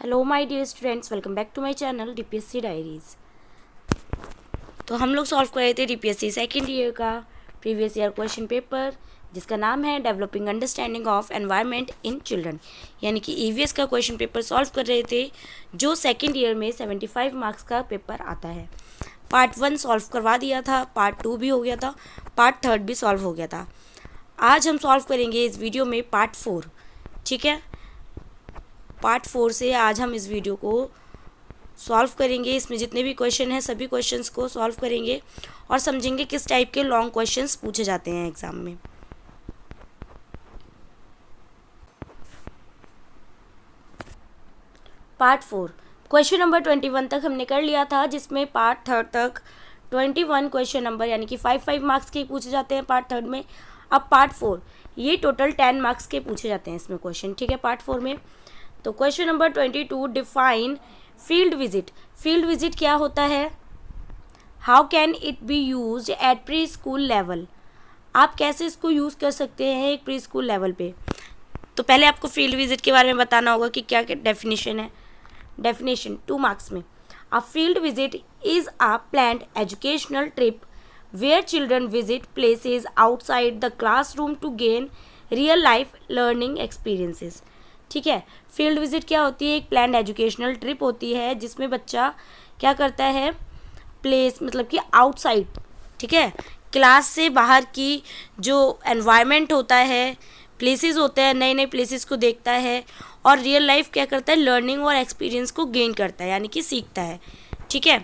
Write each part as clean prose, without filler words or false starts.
Hello my dear students, welcome back to my channel DPSC diaries. तो हम लोग सॉल्व कर रहे थे डीपीएससी सेकेंड ईयर का प्रीवियस ईयर क्वेश्चन पेपर, जिसका नाम है developing understanding of environment in children, यानी कि ईवीएस का क्वेश्चन पेपर सॉल्व कर रहे थे, जो सेकेंड ईयर में 75 मार्क्स का पेपर आता है। पार्ट 1 सॉल्व करवा दिया था, पार्ट 2 भी हो गया था, पार्ट 3 भी सॉल्व हो गया था। आज हम सॉल्व करेंगे इस वीडियो में पार्ट 4। ठीक है, पार्ट 4 से आज हम इस वीडियो को सॉल्व करेंगे। इसमें जितने भी क्वेश्चन हैं सभी क्वेश्चंस को सॉल्व करेंगे और समझेंगे किस टाइप के लॉन्ग क्वेश्चंस पूछे जाते हैं एग्जाम में। पार्ट 4 क्वेश्चन नंबर 21 तक हमने कर लिया था, जिसमें पार्ट 3 तक 21 क्वेश्चन नंबर यानी कि 5 मार्क्स के पूछे जाते हैं पार्ट 3 में। अब पार्ट 4 ये टोटल 10 मार्क्स के पूछे जाते हैं इसमें क्वेश्चन। ठीक है, पार्ट 4 में तो question number 22, define field visit. Field visit क्या होता है? How can it be use at preschool level. आप कैसे इसको यूज़ कर सकते हैं एक प्री स्कूल लेवल पे। तो पहले आपको फील्ड विजिट के बारे में बताना होगा कि क्या क्या डेफिनेशन है। डेफिनेशन 2 मार्क्स में, a field visit is a planned educational trip where children visit places outside the classroom to gain real life learning experiences. ठीक है, फील्ड विजिट क्या होती है? एक प्लान्ड एजुकेशनल ट्रिप होती है जिसमें बच्चा क्या करता है, प्लेस मतलब कि आउटसाइड, ठीक है, क्लास से बाहर की जो एनवायरनमेंट होता है, प्लेसेस होते हैं, नए नए प्लेसेस को देखता है और रियल लाइफ क्या करता है, लर्निंग और एक्सपीरियंस को गेन करता है, यानी कि सीखता है। ठीक है,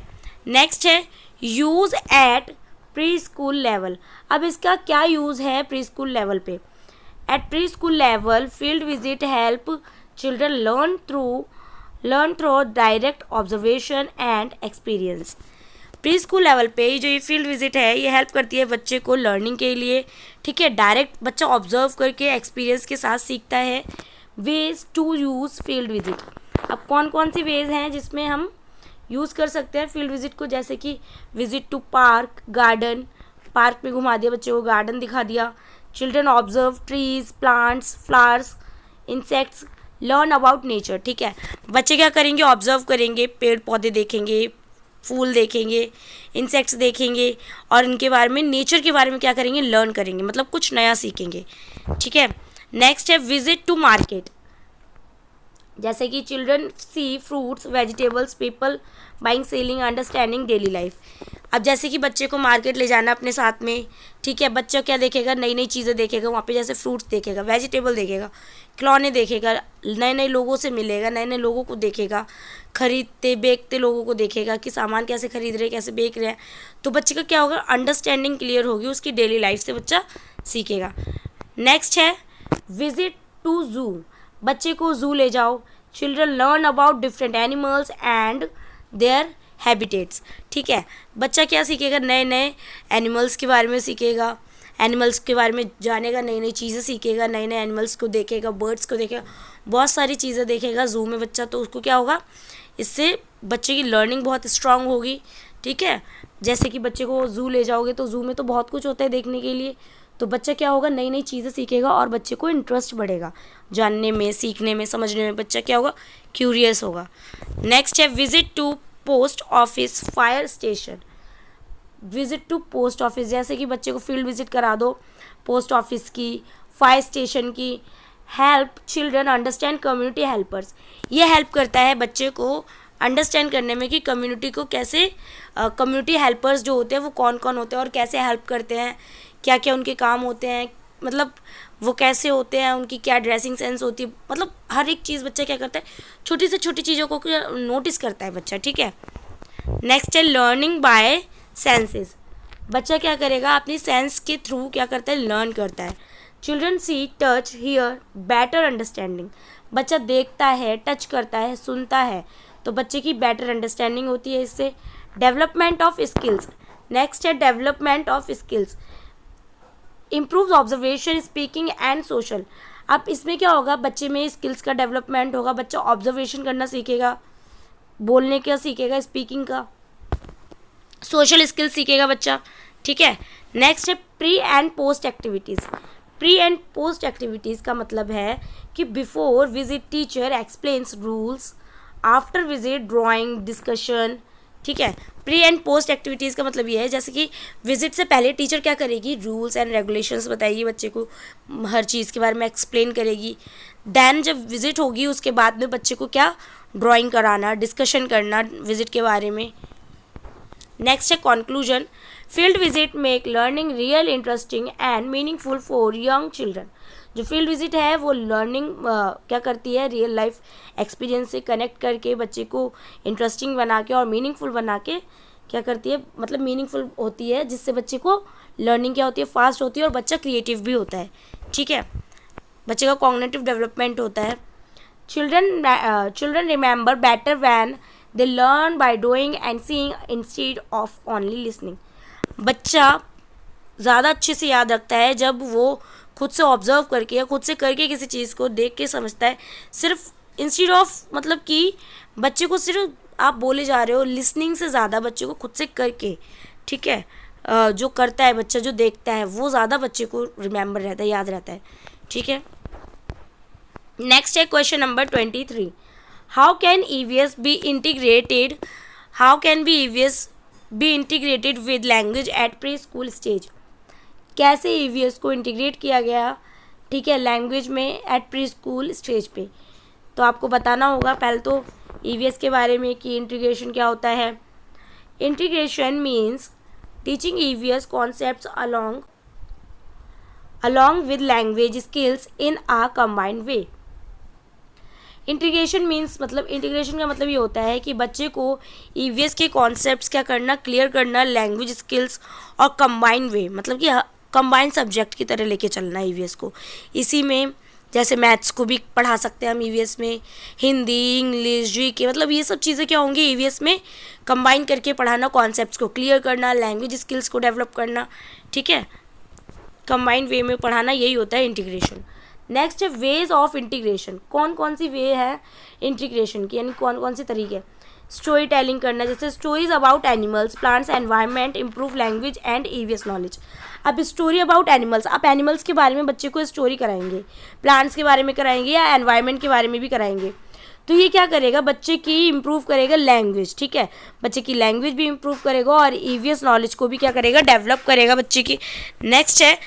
नेक्स्ट है use eight preschool level. अब इसका क्या यूज़ है प्री स्कूल लेवल पे? At preschool level, field visit help children learn through direct observation and experience. Pre school level पे जो ये फील्ड विजिट है ये हेल्प करती है बच्चे को लर्निंग के लिए। ठीक है, डायरेक्ट बच्चा ऑब्जर्व करके एक्सपीरियंस के साथ सीखता है। Ways to use field visit. अब कौन कौन सी वेज हैं जिसमें हम यूज़ कर सकते हैं फील्ड विजिट को? जैसे कि visit to park, garden, park में घुमा दिया बच्चे को, गार्डन दिखा दिया। Children observe trees, plants, flowers, insects, learn about nature. ठीक है, बच्चे क्या करेंगे, ऑब्जर्व करेंगे, पेड़ पौधे देखेंगे, फूल देखेंगे, इंसेक्ट्स देखेंगे और इनके बारे में, नेचर के बारे में क्या करेंगे, लर्न करेंगे, मतलब कुछ नया सीखेंगे। ठीक है, नेक्स्ट है विजिट टू मार्केट। जैसे कि children see fruits, vegetables, people buying, selling, understanding daily life. अब जैसे कि बच्चे को मार्केट ले जाना अपने साथ में, ठीक है, बच्चा क्या देखेगा, नई नई चीज़ें देखेगा वहाँ पे, जैसे फ्रूट्स देखेगा, वेजिटेबल देखेगा, खिलौने देखेगा, नए नए लोगों से मिलेगा, नए नए लोगों को देखेगा, खरीदते बेचते लोगों को देखेगा कि सामान कैसे खरीद रहे हैं, कैसे बेच रहे हैं। तो बच्चे का क्या होगा, अंडरस्टैंडिंग क्लियर होगी, उसकी डेली लाइफ से बच्चा सीखेगा। नेक्स्ट है विजिट टू जू। बच्चे को जू ले जाओ। Children learn about different animals and there habitats. ठीक है, बच्चा क्या सीखेगा, नए नए एनिमल्स के बारे में सीखेगा, एनिमल्स के बारे में जानेगा, नई नई चीज़ें सीखेगा, नए नए एनिमल्स को देखेगा, बर्ड्स को देखेगा, बहुत सारी चीज़ें देखेगा जू में बच्चा। तो उसको क्या होगा, इससे बच्चे की लर्निंग बहुत स्ट्रांग होगी। ठीक है, जैसे कि बच्चे को जू ले जाओगे तो जू में तो बहुत कुछ होता है देखने के लिए, तो बच्चा क्या होगा, नई नई चीज़ें सीखेगा और बच्चे को इंटरेस्ट बढ़ेगा जानने में, सीखने में, समझने में। बच्चा क्या होगा, क्यूरियस होगा। नेक्स्ट है visit to post office, fire station. Visit to post office, जैसे कि बच्चे को फील्ड विजिट करा दो पोस्ट ऑफिस की, फायर स्टेशन की। Help children understand community helpers. ये हेल्प करता है बच्चे को अंडरस्टैंड करने में कि कम्युनिटी को कैसे, कम्युनिटी हेल्पर्स जो होते हैं वो कौन कौन होते हैं और कैसे हेल्प करते हैं, क्या क्या उनके काम होते हैं, मतलब वो कैसे होते हैं, उनकी क्या ड्रेसिंग सेंस होती है, मतलब हर एक चीज़ बच्चा क्या करता है, छोटी से छोटी चीज़ों को नोटिस करता है बच्चा। ठीक है, नेक्स्ट है लर्निंग बाय सेंसेस। बच्चा क्या करेगा, अपनी सेंस के थ्रू क्या करता है, लर्न करता है। Children see, touch, hear, better understanding. बच्चा देखता है, टच करता है, सुनता है, तो बच्चे की बेटर अंडरस्टैंडिंग होती है इससे। Development of skills. नेक्स्ट है development of skills, improve observation, speaking and social. अब इसमें क्या होगा, बच्चे में स्किल्स का डेवलपमेंट होगा, बच्चा ऑब्जर्वेशन करना सीखेगा, बोलने का सीखेगा, स्पीकिंग का, सोशल स्किल्स सीखेगा बच्चा। ठीक है, नेक्स्ट है pre and post activities. Pre and post activities का मतलब है कि before visit teacher explains rules after visit drawing discussion, ठीक है। प्री एंड पोस्ट एक्टिविटीज़ का मतलब ये है, जैसे कि विजिट से पहले टीचर क्या करेगी, रूल्स एंड रेगुलेशंस बताएगी बच्चे को, हर चीज़ के बारे में एक्सप्लेन करेगी। देन जब विजिट होगी उसके बाद में बच्चे को क्या, ड्राइंग कराना, डिस्कशन करना विजिट के बारे में। नेक्स्ट है conclusion. Field visit make learning real interesting and meaningful for young children. जो फील्ड विजिट है वो लर्निंग क्या करती है, रियल लाइफ एक्सपीरियंस से कनेक्ट करके बच्चे को इंटरेस्टिंग बना के और मीनिंगफुल बना के क्या करती है, मतलब मीनिंगफुल होती है, जिससे बच्चे को लर्निंग क्या होती है, फास्ट होती है और बच्चा क्रिएटिव भी होता है, ठीक है। बच्चे का कॉग्निटिव डेवलपमेंट होता है। Children remember better when they learn by doing and seeing instead of only listening. बच्चा ज़्यादा अच्छे से याद रखता है जब वो खुद से ऑब्जर्व करके या खुद से करके किसी चीज़ को देख के समझता है, सिर्फ इंस्टेड ऑफ, मतलब कि बच्चे को सिर्फ आप बोले जा रहे हो, लिसनिंग से ज़्यादा बच्चे को खुद से करके, ठीक है, जो करता है बच्चा, जो देखता है वो ज़्यादा बच्चे को रिमेंबर रहता है, याद रहता है, ठीक है। नेक्स्ट है question number 23। How can EVS be integrated, how can be EVS be integrated with language eight pre school stage. कैसे ईवीएस को इंटीग्रेट किया गया, ठीक है, लैंग्वेज में एट प्री स्कूल स्टेज पे। तो आपको बताना होगा पहले तो ईवीएस के बारे में कि इंटीग्रेशन क्या होता है। Integration means teaching EVS concepts along with language skills in a combined way। Integration means, मतलब इंटीग्रेशन का मतलब ये होता है कि बच्चे को ईवीएस के कॉन्सेप्ट्स क्या करना, क्लियर करना, लैंग्वेज स्किल्स और कंबाइन वे, मतलब कि कंबाइन सब्जेक्ट की तरह लेके चलना ईवीएस को। इसी में जैसे मैथ्स को भी पढ़ा सकते हैं हम ईवीएस में, हिंदी, इंग्लिश, जीके, मतलब ये सब चीज़ें क्या होंगी ईवीएस में कंबाइन करके पढ़ाना, कॉन्सेप्ट्स को क्लियर करना, लैंग्वेज स्किल्स को डेवलप करना, ठीक है, कंबाइन वे में पढ़ाना, यही होता है इंटीग्रेशन। नेक्स्ट है वेज ऑफ इंटीग्रेशन। कौन कौन सी वे है इंटीग्रेशन की, यानी कौन कौन से तरीके। स्टोरी टेलिंग करना, जैसे stories about animals, plants, environment, improve language and EVS knowledge. अब स्टोरी अबाउट एनिमल्स, आप एनिमल्स के बारे में बच्चे को स्टोरी कराएंगे, प्लांट्स के बारे में कराएंगे या एनवायरनमेंट के बारे में भी कराएंगे, तो ये क्या करेगा, बच्चे की इम्प्रूव करेगा लैंग्वेज, ठीक है, बच्चे की लैंग्वेज भी इम्प्रूव करेगा और ईवीएस नॉलेज को भी क्या करेगा, डेवलप करेगा बच्चे की। नेक्स्ट है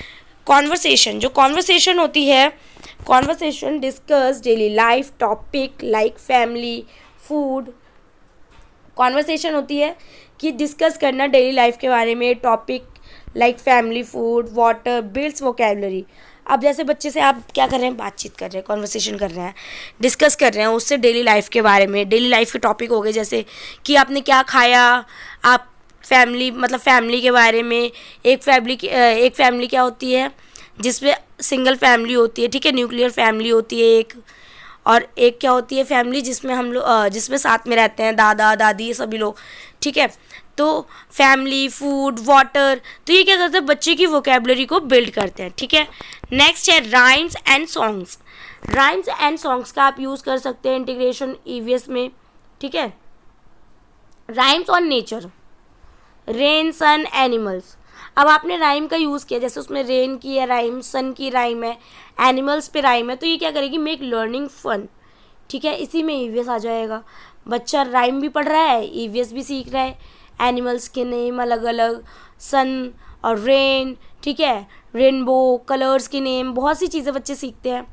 कॉन्वर्सेशन। जो कॉन्वर्सेशन होती है, conversation discuss daily life topic like family, food. Conversation होती है कि डिस्कस करना डेली लाइफ के बारे में, topic like family, food, water, builds vocabulary. अब जैसे बच्चे से आप क्या कर रहे हैं, बातचीत कर रहे हैं, कॉन्वर्सेशन कर रहे हैं, डिस्कस कर रहे हैं उससे डेली लाइफ के बारे में। डेली लाइफ के टॉपिक हो गए जैसे कि आपने क्या खाया, आप फैमिली, मतलब फैमिली के बारे में। एक फैमिली क्या होती है जिसमें सिंगल फैमिली होती है, ठीक है, न्यूक्लियर फैमिली होती है एक, और एक क्या होती है फैमिली जिसमें हम लोग जिसमें साथ में रहते हैं दादा दादी ये सभी लोग, ठीक है। तो फैमिली, फूड, वाटर, तो ये क्या करते हैं, बच्चे की वोकेबलरी को बिल्ड करते हैं, ठीक है। नेक्स्ट है rhymes and songs. Rhymes and songs का आप यूज़ कर सकते हैं इंटीग्रेशन ईवीएस में, ठीक है। Rhymes on nature, rain, sun, animals. अब आपने राइम का यूज़ किया, जैसे उसमें रेन की है राइम, सन की राइम है, एनिमल्स पे राइम है, तो ये क्या करेगी, मेक लर्निंग फन, ठीक है। इसी में ईवीएस आ जाएगा, बच्चा राइम भी पढ़ रहा है, ईवीएस भी सीख रहा है, एनिमल्स के नेम अलग अलग, सन और रेन, ठीक है, रेनबो, कलर्स के नेम, बहुत सी चीज़ें बच्चे सीखते हैं।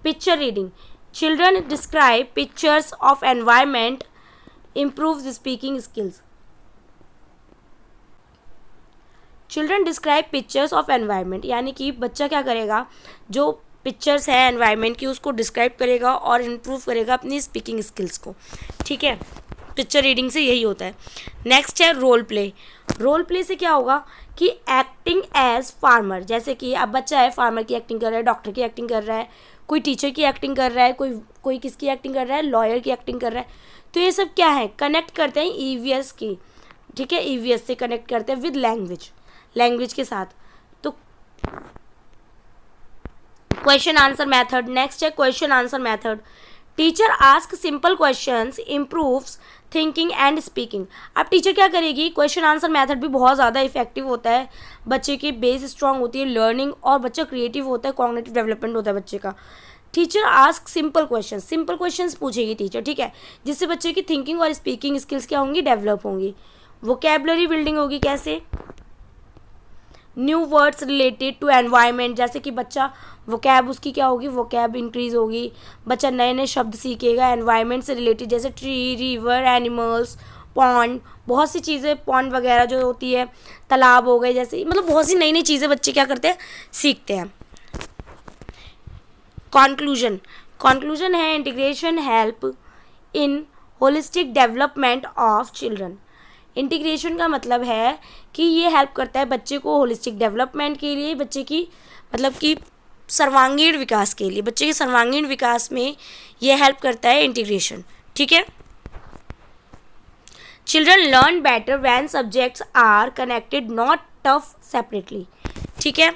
Picture reading, children describe pictures of environment, improve speaking skills. Children describe pictures of environment, यानी कि बच्चा क्या करेगा, जो पिक्चर्स है एनवायरनमेंट की उसको डिस्क्राइब करेगा और इम्प्रूव करेगा अपनी स्पीकिंग स्किल्स को, ठीक है। पिक्चर रीडिंग से यही होता है। नेक्स्ट है रोल प्ले। रोल प्ले से क्या होगा कि एक्टिंग एज फार्मर, जैसे कि अब बच्चा है फार्मर की एक्टिंग कर रहा है, डॉक्टर की एक्टिंग कर रहा है, कोई टीचर की एक्टिंग कर रहा है, कोई किसकी एक्टिंग कर रहा है, लॉयर की एक्टिंग कर रहा है। तो ये सब क्या है, कनेक्ट करते हैं ईवीएस की, ठीक है, ईवीएस से कनेक्ट करते हैं विद लैंग्वेज के साथ। तो क्वेश्चन आंसर मेथड। नेक्स्ट है question answer method. Teacher ask simple questions, improves thinking and speaking. अब टीचर क्या करेगी, क्वेश्चन आंसर मेथड भी बहुत ज़्यादा इफेक्टिव होता है, बच्चे की बेस स्ट्रांग होती है, लर्निंग, और बच्चा क्रिएटिव होता है, कॉग्निटिव डेवलपमेंट होता है बच्चे का, टीचर आस्क सिंपल क्वेश्चंस पूछेगी टीचर, ठीक है, जिससे बच्चे की थिंकिंग और स्पीकिंग स्किल्स क्या होंगी, डेवलप होंगी। वोकेबलरी बिल्डिंग होगी, कैसे, new words related to environment, जैसे कि बच्चा वोकैब उसकी क्या होगी, वोकैब इंक्रीज होगी, बच्चा नए नए शब्द सीखेगा एनवायरनमेंट से रिलेटेड, जैसे ट्री, रिवर, एनिमल्स, पॉन्ड, बहुत सी चीज़ें, पॉन्ड वगैरह जो होती है, तालाब हो गए, जैसे मतलब बहुत सी नई नई चीज़ें बच्चे क्या करते हैं, सीखते हैं। कॉन्क्लूजन है integration help in holistic development of children. Integration का मतलब है कि ये हेल्प करता है बच्चे को होलिस्टिक डेवलपमेंट के लिए, बच्चे की मतलब कि सर्वांगीण विकास के लिए, बच्चे के सर्वांगीण विकास में ये हेल्प करता है इंटीग्रेशन, ठीक है। Children learn better when subjects are connected not taught separately, ठीक है।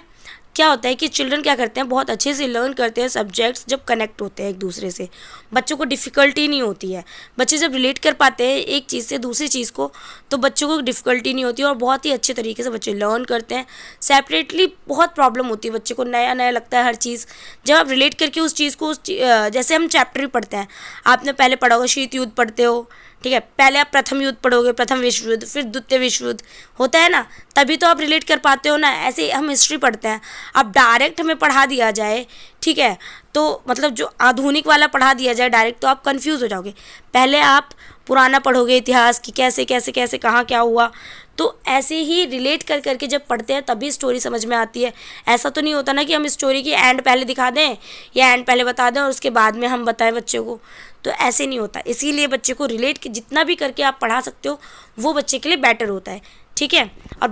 क्या होता है कि चिल्ड्रन क्या करते हैं, बहुत अच्छे से लर्न करते हैं सब्जेक्ट्स जब कनेक्ट होते हैं एक दूसरे से, बच्चों को डिफ़िकल्टी नहीं होती है, बच्चे जब रिलेट कर पाते हैं एक चीज़ से दूसरी चीज़ को, तो बच्चों को डिफ़िकल्टी नहीं होती है और बहुत ही अच्छे तरीके से बच्चे लर्न करते हैं। सेपरेटली बहुत प्रॉब्लम होती है, बच्चे को नया नया लगता है हर चीज़, जब आप रिलेट करके उस चीज़ को जैसे हम चैप्टर भी पढ़ते हैं, आपने पहले पढ़ा होगा, शीत युद्ध पढ़ते हो, ठीक है, पहले आप प्रथम युद्ध पढ़ोगे, प्रथम विश्व युद्ध, फिर द्वितीय विश्व युद्ध होता है ना, तभी तो आप रिलेट कर पाते हो ना। ऐसे हम हिस्ट्री पढ़ते हैं, अब डायरेक्ट हमें पढ़ा दिया जाए, ठीक है, तो मतलब जो आधुनिक वाला पढ़ा दिया जाए डायरेक्ट, तो आप कंफ्यूज हो जाओगे। पहले आप पुराना पढ़ोगे इतिहास की, कैसे कैसे कैसे कहाँ क्या हुआ, तो ऐसे ही रिलेट कर करके जब पढ़ते हैं तभी स्टोरी समझ में आती है। ऐसा तो नहीं होता ना कि हम स्टोरी की एंड पहले दिखा दें या एंड पहले बता दें और उसके बाद में हम बताएं बच्चे को, तो ऐसे नहीं होता। इसीलिए बच्चे को रिलेट जितना भी करके आप पढ़ा सकते हो वो बच्चे के लिए बेटर होता है, ठीक है। और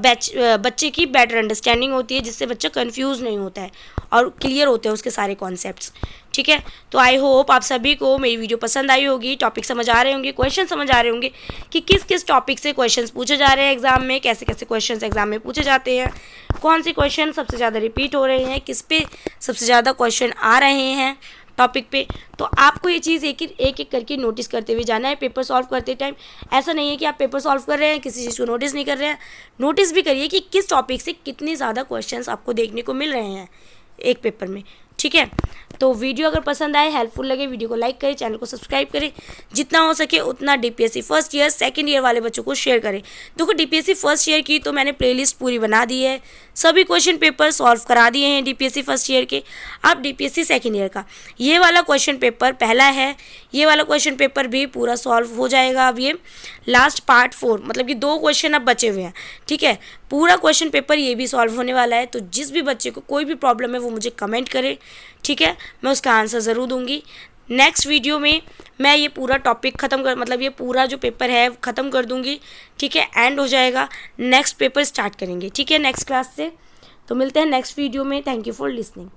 बच्चे की बेटर अंडरस्टैंडिंग होती है, जिससे बच्चा कंफ्यूज नहीं होता है और क्लियर होते हैं उसके सारे कॉन्सेप्ट्स, ठीक है। तो आई होप आप सभी को मेरी वीडियो पसंद आई होगी, टॉपिक समझ आ रहे होंगे, क्वेश्चन समझ आ रहे होंगे कि किस किस टॉपिक से क्वेश्चंस पूछे जा रहे हैं एग्जाम में, कैसे कैसे क्वेश्चंस एग्जाम में पूछे जाते हैं, कौन से क्वेश्चन सबसे ज़्यादा रिपीट हो रहे हैं, किस पे सबसे ज़्यादा क्वेश्चन आ रहे हैं टॉपिक पे। तो आपको ये चीज़ एक एक करके नोटिस करते हुए जाना है पेपर सॉल्व करते टाइम। ऐसा नहीं है कि आप पेपर सॉल्व कर रहे हैं किसी चीज़ को नोटिस नहीं कर रहे हैं, नोटिस भी करिए कि किस टॉपिक से कितने ज़्यादा क्वेश्चंस आपको देखने को मिल रहे हैं एक पेपर में, ठीक है। तो वीडियो अगर पसंद आए, हेल्पफुल लगे, वीडियो को लाइक करें, चैनल को सब्सक्राइब करें, जितना हो सके उतना DPSC first year second year वाले बच्चों को शेयर करें। देखो डीपीएससी फर्स्ट ईयर की तो मैंने प्लेलिस्ट पूरी बना दी है, सभी क्वेश्चन पेपर सॉल्व करा दिए हैं डीपीएससी फर्स्ट ईयर के। अब डीपीएससी सेकंड ईयर का ये वाला क्वेश्चन पेपर पहला है, ये वाला क्वेश्चन पेपर भी पूरा सॉल्व हो जाएगा। अब ये लास्ट पार्ट 4 मतलब कि 2 क्वेश्चन अब बचे हुए हैं, ठीक है, पूरा क्वेश्चन पेपर ये भी सॉल्व होने वाला है। तो जिस भी बच्चे को कोई भी प्रॉब्लम है वो मुझे कमेंट करे, ठीक है, मैं उसका आंसर ज़रूर दूंगी। नेक्स्ट वीडियो में मैं ये पूरा टॉपिक ख़त्म कर मतलब ये पूरा जो पेपर है ख़त्म कर दूंगी, ठीक है, एंड हो जाएगा, नेक्स्ट पेपर स्टार्ट करेंगे, ठीक है, नेक्स्ट क्लास से। तो मिलते हैं नेक्स्ट वीडियो में। Thank you for listening.